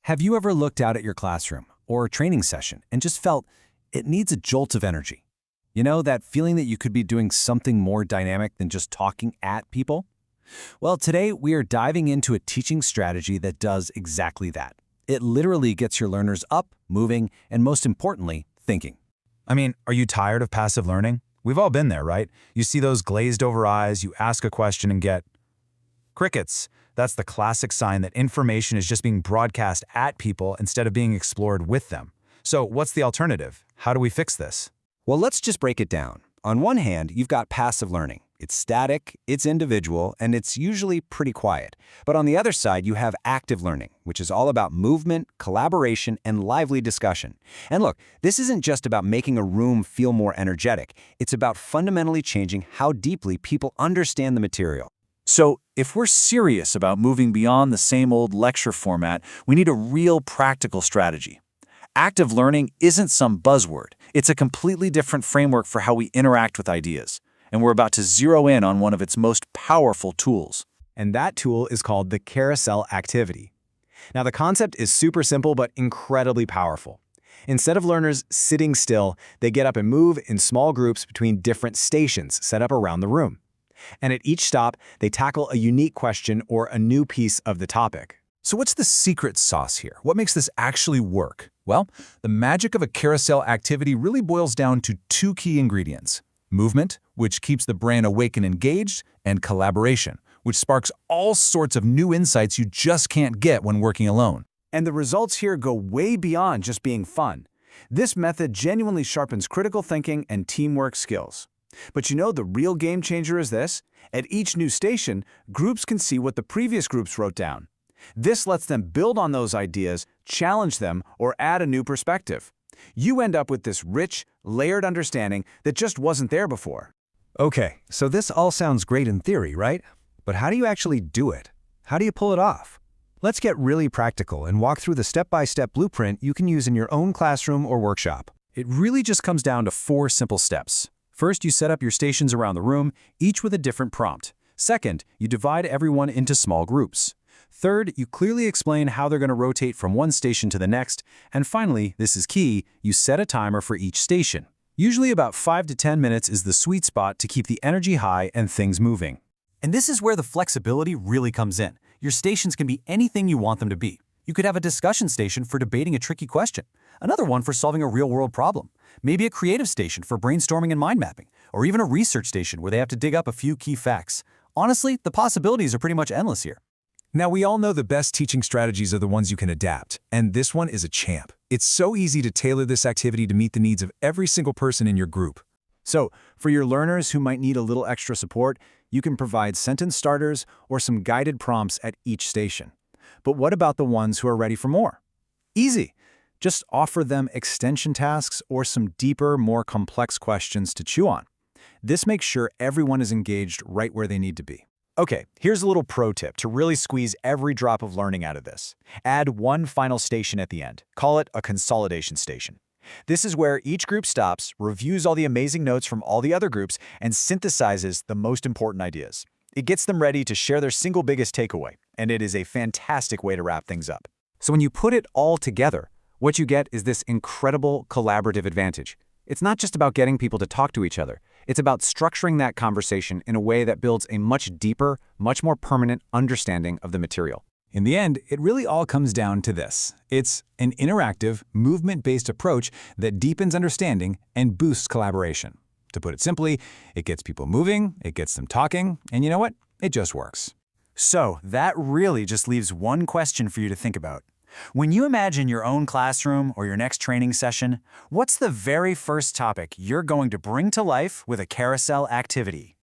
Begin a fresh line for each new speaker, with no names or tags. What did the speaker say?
Have you ever looked out at your classroom or training session and just felt it needs a jolt of energy? You know, that feeling that you could be doing something more dynamic than just talking at people? Well, today we are diving into a teaching strategy that does exactly that. It literally gets your learners up, moving, and most importantly, thinking.
I mean, are you tired of passive learning? We've all been there, right? You see those glazed over eyes, you ask a question and get crickets. That's the classic sign that information is just being broadcast at people instead of being explored with them. So what's the alternative? How do we fix this?
Well, let's just break it down. On one hand, you've got passive learning. It's static, it's individual, and it's usually pretty quiet. But on the other side, you have active learning, which is all about movement, collaboration, and lively discussion. And look, this isn't just about making a room feel more energetic. It's about fundamentally changing how deeply people understand the material.
So, if we're serious about moving beyond the same old lecture format, we need a real practical strategy. Active learning isn't some buzzword. It's a completely different framework for how we interact with ideas. And we're about to zero in on one of its most powerful tools.
And that tool is called the Carousel Activity. Now, the concept is super simple but incredibly powerful. Instead of learners sitting still, they get up and move in small groups between different stations set up around the room. And at each stop, they tackle a unique question or a new piece of the topic.
So what's the secret sauce here? What makes this actually work? Well, the magic of a carousel activity really boils down to two key ingredients: movement, which keeps the brain awake and engaged, and collaboration, which sparks all sorts of new insights you just can't get when working alone.
And the results here go way beyond just being fun. This method genuinely sharpens critical thinking and teamwork skills. But you know, the real game changer is this: at each new station, groups can see what the previous groups wrote down. This lets them build on those ideas, challenge them, or add a new perspective. You end up with this rich, layered understanding that just wasn't there before.
Okay, so this all sounds great in theory, right? But how do you actually do it? How do you pull it off? Let's get really practical and walk through the step-by-step blueprint you can use in your own classroom or workshop.
It really just comes down to 4 simple steps. First, you set up your stations around the room, each with a different prompt. Second, you divide everyone into small groups. Third, you clearly explain how they're going to rotate from one station to the next. And finally, this is key, you set a timer for each station. Usually about 5 to 10 minutes is the sweet spot to keep the energy high and things moving.
And this is where the flexibility really comes in. Your stations can be anything you want them to be. You could have a discussion station for debating a tricky question, another one for solving a real-world problem, maybe a creative station for brainstorming and mind mapping, or even a research station where they have to dig up a few key facts. Honestly, the possibilities are pretty much endless here.
Now, we all know the best teaching strategies are the ones you can adapt, and this one is a champ. It's so easy to tailor this activity to meet the needs of every single person in your group.
So, for your learners who might need a little extra support, you can provide sentence starters or some guided prompts at each station. But what about the ones who are ready for more? Easy. Just offer them extension tasks or some deeper, more complex questions to chew on. This makes sure everyone is engaged right where they need to be.
Okay, here's a little pro tip to really squeeze every drop of learning out of this. Add one final station at the end. Call it a consolidation station. This is where each group stops, reviews all the amazing notes from all the other groups, and synthesizes the most important ideas. It gets them ready to share their single biggest takeaway, and it is a fantastic way to wrap things up.
So when you put it all together, what you get is this incredible collaborative advantage. It's not just about getting people to talk to each other. It's about structuring that conversation in a way that builds a much deeper, much more permanent understanding of the material.
In the end, it really all comes down to this. It's an interactive, movement-based approach that deepens understanding and boosts collaboration. To put it simply, it gets people moving, it gets them talking, and you know what? It just works.
So, that really just leaves one question for you to think about. When you imagine your own classroom or your next training session, what's the very first topic you're going to bring to life with a carousel activity?